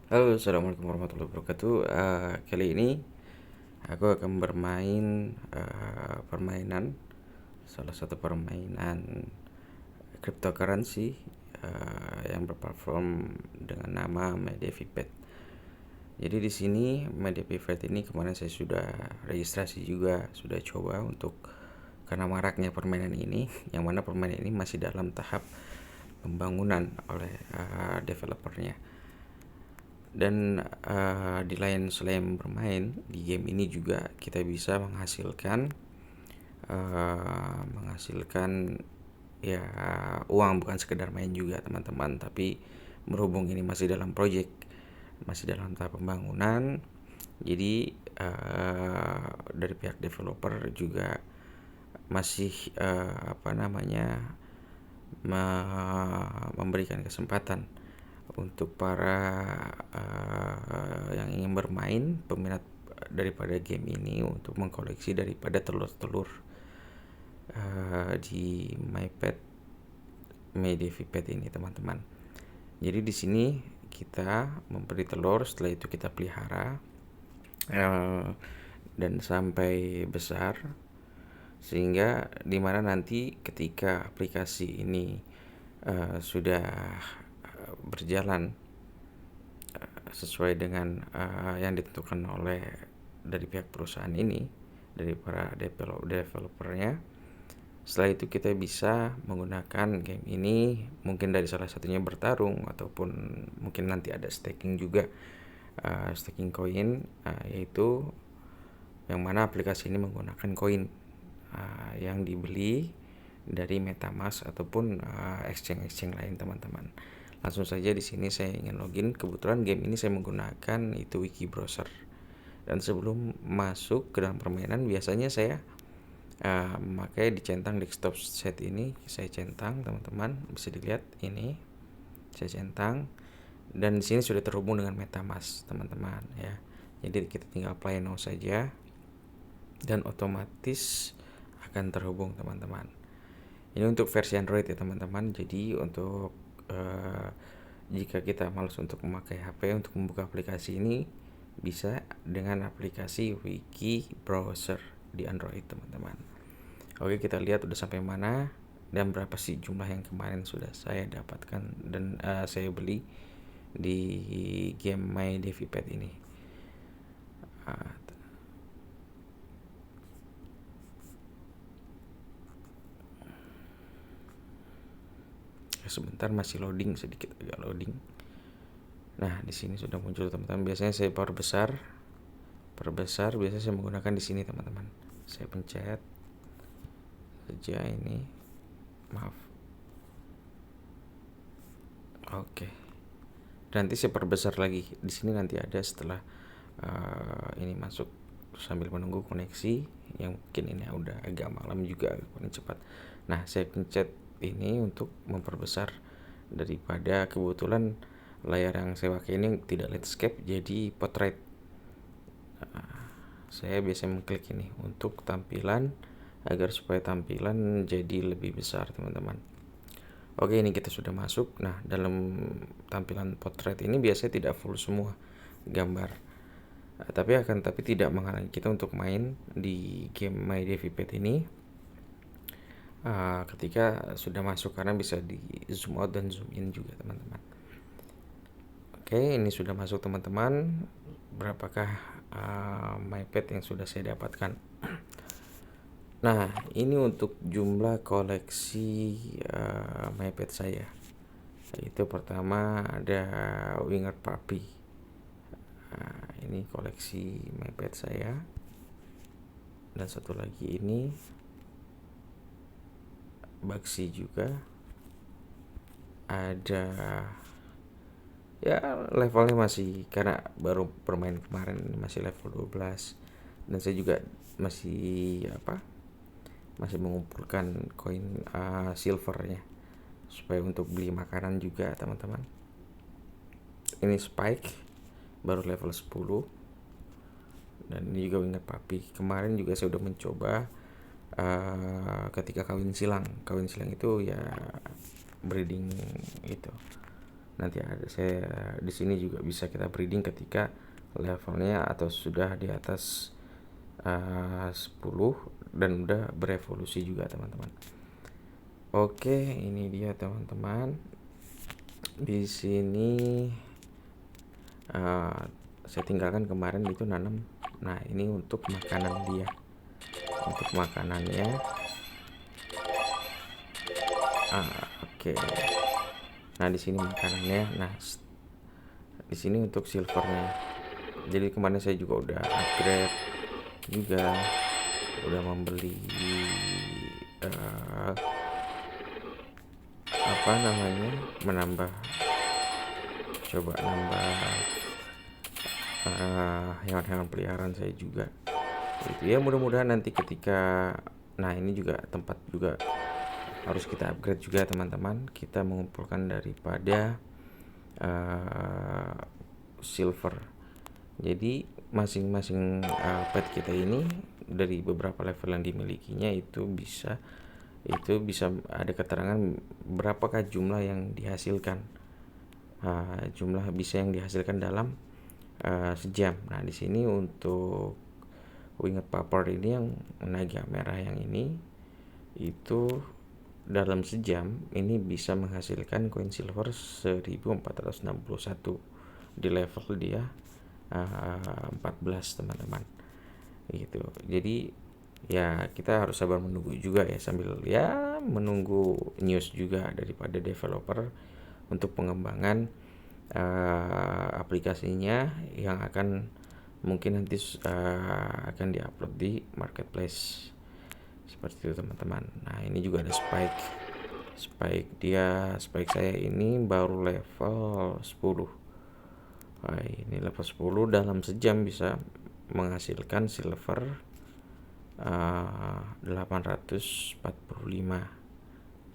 Halo, assalamualaikum warahmatullahi wabarakatuh. Kali ini aku akan bermain permainan, salah satu permainan cryptocurrency yang berplatform dengan nama MyDeviPet. Jadi di sini MyDeviPet ini kemarin saya sudah registrasi juga, sudah coba untuk karena maraknya permainan ini, yang mana permainan ini masih dalam tahap pembangunan oleh developernya. Dan di lain selain bermain di game ini juga kita bisa menghasilkan ya uang, bukan sekedar main juga teman-teman, tapi berhubung ini masih dalam project, masih dalam tahap pembangunan, jadi dari pihak developer juga masih memberikan kesempatan untuk para yang ingin bermain, peminat daripada game ini, untuk mengkoleksi daripada telur-telur di MyDeviPet ini teman-teman. Jadi di sini kita memberi telur, setelah itu kita pelihara dan sampai besar, sehingga dimana nanti ketika aplikasi ini sudah berjalan sesuai dengan yang ditentukan oleh dari pihak perusahaan ini, dari para developernya. Setelah itu kita bisa menggunakan game ini, mungkin dari salah satunya bertarung, ataupun mungkin nanti ada staking juga, staking koin, yaitu yang mana aplikasi ini menggunakan koin yang dibeli dari MetaMask ataupun exchange lain teman-teman. Langsung saja di sini saya ingin login. Kebetulan game ini saya menggunakan itu wiki browser. Dan sebelum masuk ke dalam permainan, biasanya saya memakai dicentang desktop set ini. Saya centang teman-teman, bisa dilihat ini. Saya centang dan di sini sudah terhubung dengan MetaMask teman-teman ya. Jadi kita tinggal play now saja dan otomatis akan terhubung teman-teman. Ini untuk versi Android ya teman-teman. Jadi untuk jika kita malas untuk memakai HP untuk membuka aplikasi ini, bisa dengan aplikasi wiki browser di Android teman-teman. Oke, kita lihat udah sampai mana dan berapa sih jumlah yang kemarin sudah saya dapatkan dan saya beli di game MyDeviPet ini. Sebentar, masih loading, sedikit agak loading. Nah, di sini sudah muncul teman-teman. Biasanya saya perbesar. Biasanya saya menggunakan di sini teman-teman. Saya pencet saja ini. Maaf. Oke. Nanti saya perbesar lagi. Di sini nanti ada setelah ini masuk, sambil menunggu koneksi yang mungkin ini udah agak malam juga, paling cepat. Nah, saya pencet ini untuk memperbesar, daripada kebetulan layar yang saya pakai ini tidak landscape, jadi portrait. Saya biasa mengklik ini untuk tampilan, agar supaya tampilan jadi lebih besar teman-teman. Oke, ini kita sudah masuk. Nah, dalam tampilan portrait ini biasanya tidak full semua gambar, tapi tidak menghalangi kita untuk main di game MyDeviPet ini ketika sudah masuk, karena bisa di zoom out dan zoom in juga teman-teman. Oke, ini sudah masuk teman-teman. Berapakah MyPet yang sudah saya dapatkan? Nah, ini untuk jumlah koleksi MyPet saya. Itu pertama ada Winger Puppy. Ini koleksi MyPet saya. Dan satu lagi ini Baxi juga. Ada ya, levelnya masih, karena baru bermain kemarin, masih level 12. Dan saya juga masih mengumpulkan koin silvernya supaya untuk beli makanan juga teman-teman. Ini Spike baru level 10. Dan ini juga Winger Puppy. Kemarin juga saya udah mencoba ketika kawin silang itu ya breeding itu. Nanti ada saya di sini juga bisa kita breeding ketika levelnya atau sudah di atas 10 dan udah berevolusi juga teman-teman. Oke, ini dia teman-teman. Di sini saya tinggalkan kemarin itu nanam. Nah, ini untuk makanan dia. Untuk makanannya. Oke. Nah, di sini makanannya. Nah, di sini untuk silvernya. Jadi kemarin saya juga udah upgrade juga, udah membeli apa namanya, menambah, coba nambah hewan-hewan peliharaan saya juga. Itu ya, mudah-mudahan nanti ketika, nah ini juga tempat juga harus kita upgrade juga teman-teman. Kita mengumpulkan daripada silver. Jadi masing-masing pet kita ini dari beberapa level yang dimilikinya itu bisa ada keterangan berapakah jumlah yang dihasilkan, jumlah bisa yang dihasilkan dalam sejam. Nah, di sini untuk winged pupper ini yang naga merah yang ini itu dalam sejam ini bisa menghasilkan koin silver 1461 di level dia 14 teman-teman gitu. Jadi ya kita harus sabar menunggu juga ya, sambil ya menunggu news juga daripada developer untuk pengembangan aplikasinya yang akan mungkin nanti akan diupload di marketplace seperti itu teman-teman. Nah, ini juga ada spike saya ini baru level 10. Nah, ini level 10 dalam sejam bisa menghasilkan silver 845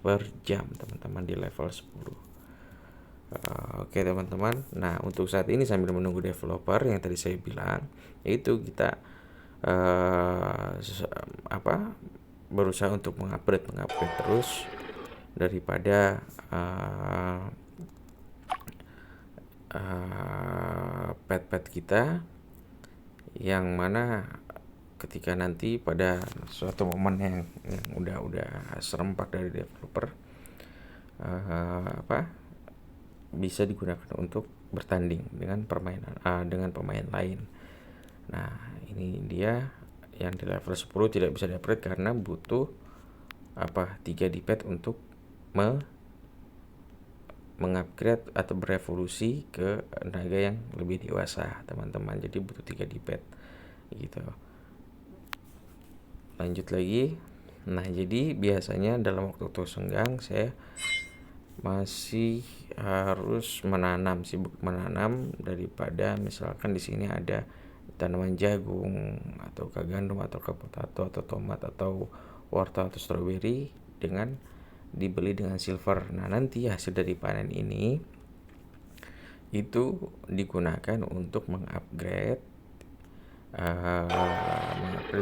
per jam teman-teman di level 10. Oke teman-teman. Nah, untuk saat ini sambil menunggu developer yang tadi saya bilang, yaitu kita berusaha untuk mengupgrade terus daripada pet-pet kita, yang mana ketika nanti pada suatu momen yang udah serempak dari developer bisa digunakan untuk bertanding dengan pemain lain. Nah, ini dia yang di level 10 tidak bisa di-upgrade karena butuh 3 di pet untuk mengupgrade atau berevolusi ke naga yang lebih dewasa teman-teman. Jadi butuh 3 di pet gitu. Lanjut lagi. Nah, jadi biasanya dalam waktu senggang saya masih harus sibuk menanam daripada misalkan di sini ada tanaman jagung atau gandum atau potato atau tomat atau wortel atau strawberry dengan dibeli dengan silver. Nah, nanti hasil dari panen ini itu digunakan untuk mengupgrade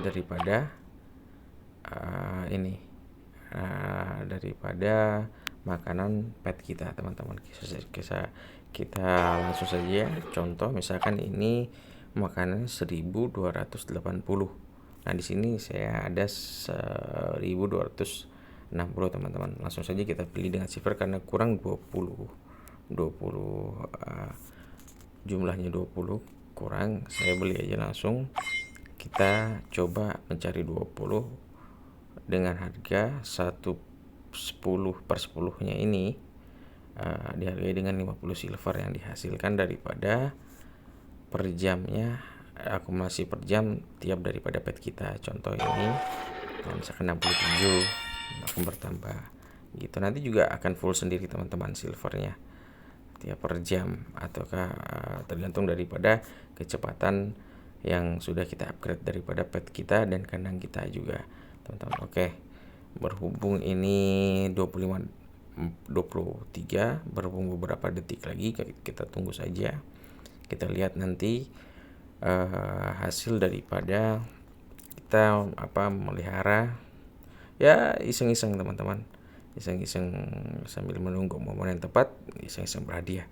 daripada daripada makanan pet kita teman-teman. Kita langsung saja contoh, misalkan ini makanan 1280. Nah, di sini saya ada 1260 teman-teman. Langsung saja kita pilih dengan silver karena kurang 20 jumlahnya 20 kurang, saya beli aja langsung. Kita coba mencari 20 dengan harga 10/10 nya ini dihargai dengan 50 silver yang dihasilkan daripada per jamnya, akumulasi per jam tiap daripada pet kita. Contoh ini misalkan 67 akan bertambah gitu. Nanti juga akan full sendiri teman-teman silvernya tiap per jam, ataukah tergantung daripada kecepatan yang sudah kita upgrade daripada pet kita dan kandang kita juga teman-teman. Oke, berhubung ini 23, berhubung beberapa detik lagi, kita tunggu saja. Kita lihat nanti hasil daripada kita melihara ya iseng-iseng teman-teman. iseng-iseng sambil menunggu momen yang tepat, iseng-iseng berhadiah.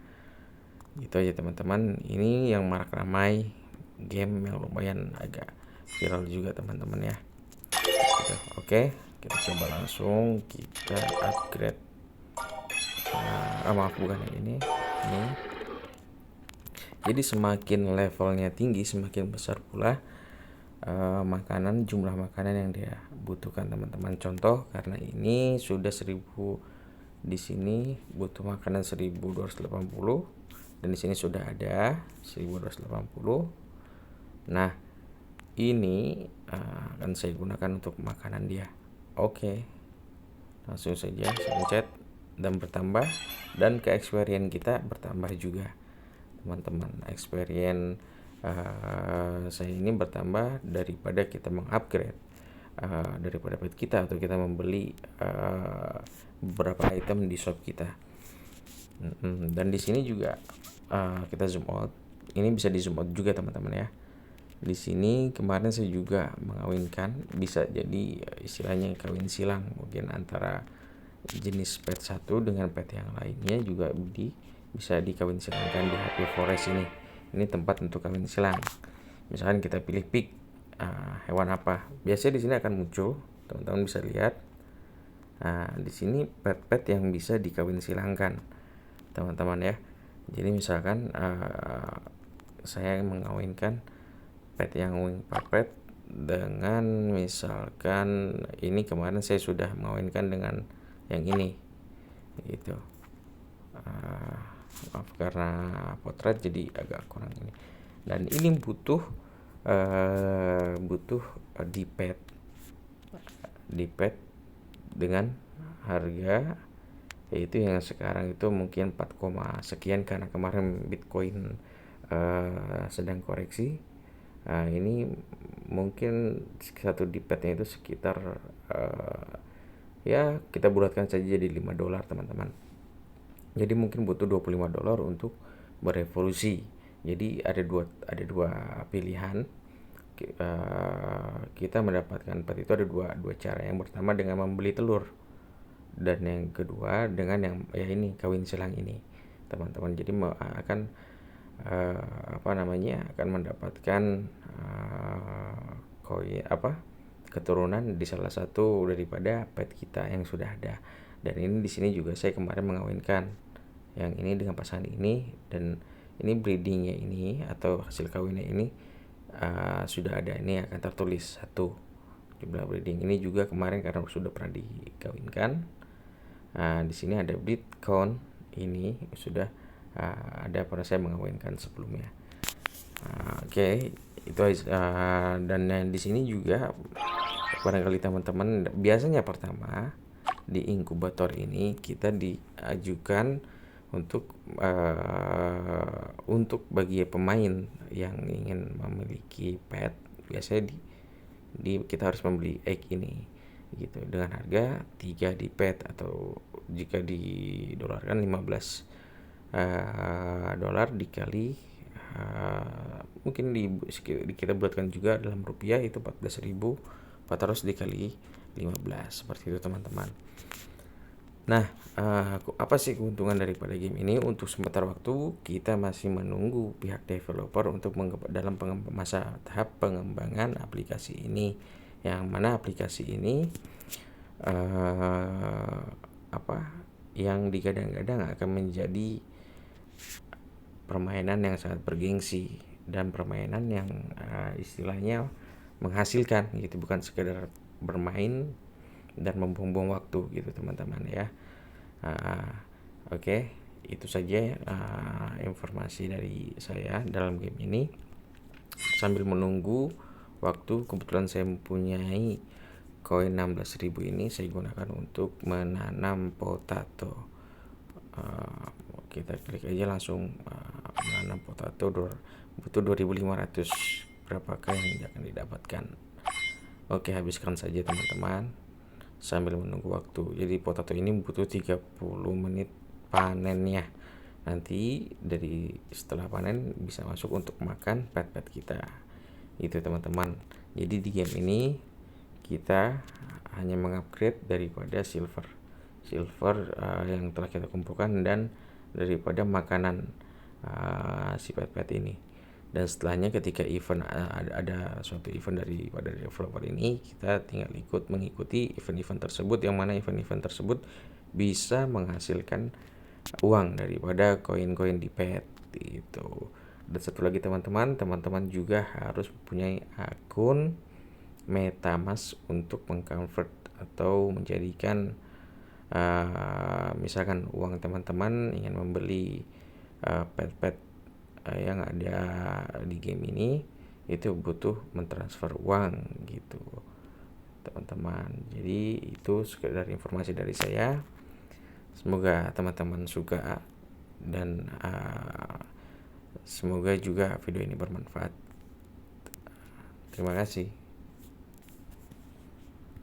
Gitu aja teman-teman. Ini yang marak ramai, game yang lumayan agak viral juga teman-teman ya. Gitu. Oke, kita coba langsung kita upgrade. Maaf, bukan yang ini. Jadi semakin levelnya tinggi, semakin besar pula jumlah makanan yang dia butuhkan teman-teman. Contoh, karena ini sudah 1000, di sini butuh makanan 1280 dan di sini sudah ada 1280. Nah, ini akan saya gunakan untuk makanan dia. Oke, langsung saja saya pencet dan bertambah, dan ke experience kita bertambah juga teman-teman. Experience saya ini bertambah daripada kita mengupgrade daripada pet kita atau kita membeli beberapa item di shop kita. Dan di sini juga kita zoom out. Ini bisa di zoom out juga teman-teman ya. Di sini kemarin saya juga mengawinkan, bisa jadi istilahnya kawin silang, mungkin antara jenis pet satu dengan pet yang lainnya juga bisa dikawin silangkan di HP Forest ini. Ini tempat untuk kawin silang. Misalkan kita pilih pick hewan apa, biasanya di sini akan muncul, teman-teman bisa lihat. Di sini pet-pet yang bisa dikawin silangkan, teman-teman ya. Jadi misalkan saya mengawinkan pet yang wing puppet dengan misalkan ini, kemarin saya sudah mengawinkan dengan yang ini gitu. Maaf, karena potret jadi agak kurang ini. Dan ini butuh di pet dengan harga yaitu yang sekarang itu mungkin 4, sekian karena kemarin Bitcoin sedang koreksi. Ini mungkin satu dipetnya itu sekitar ya kita bulatkan saja jadi $5 teman-teman. Jadi mungkin butuh $25 untuk berevolusi. Jadi ada dua pilihan. Kita mendapatkan pet itu ada dua cara. Yang pertama dengan membeli telur, dan yang kedua dengan yang ini kawin silang ini teman-teman. Jadi akan akan mendapatkan keturunan di salah satu daripada pet kita yang sudah ada. Dan ini di sini juga saya kemarin mengawinkan yang ini dengan pasangan ini, dan ini breedingnya ini atau hasil kawinnya ini sudah ada, ini akan tertulis 1 jumlah breeding. Ini juga kemarin karena sudah pernah dikawinkan. Di sini ada breed count, ini sudah ada pada saya mengawinkan sebelumnya. Oke, itu dan di sini juga barangkali teman-teman biasanya pertama di inkubator ini kita diajukan untuk bagi pemain yang ingin memiliki pet, biasanya kita harus membeli egg ini gitu dengan harga 3 di pet, atau jika didolarkan $15 dikali mungkin kita buatkan juga dalam rupiah itu 14.400 dikali 15, seperti itu teman-teman. Nah, apa sih keuntungan daripada game ini? Untuk sementara waktu kita masih menunggu pihak developer untuk dalam masa tahap pengembangan aplikasi ini, yang mana aplikasi ini yang digadang-gadang akan menjadi permainan yang sangat bergengsi dan permainan yang istilahnya menghasilkan gitu, bukan sekedar bermain dan membuang-buang waktu gitu teman-teman ya. Oke, itu saja informasi dari saya dalam game ini. Sambil menunggu waktu, kebetulan saya mempunyai koin 16.000 ini, saya gunakan untuk menanam potato. Kita klik aja langsung menanam potato, butuh 2.500. Berapakah yang akan didapatkan? Oke, habiskan saja teman-teman sambil menunggu waktu. Jadi potato ini butuh 30 menit panennya. Nanti setelah panen bisa masuk untuk makan pet-pet kita. Itu teman-teman. Jadi di game ini kita hanya mengupgrade daripada silver. silver yang telah kita kumpulkan dan daripada makanan si pet ini. Dan setelahnya ketika event ada suatu event daripada developer ini, kita tinggal mengikuti event-event tersebut, yang mana event-event tersebut bisa menghasilkan uang daripada koin-koin di pet itu. Dan satu lagi teman-teman juga harus mempunyai akun MetaMask untuk mengconvert atau menjadikan misalkan uang teman-teman ingin membeli pet-pet yang ada di game ini, itu butuh mentransfer uang gitu teman-teman. Jadi itu sekedar informasi dari saya. Semoga teman-teman suka dan semoga juga video ini bermanfaat. Terima kasih.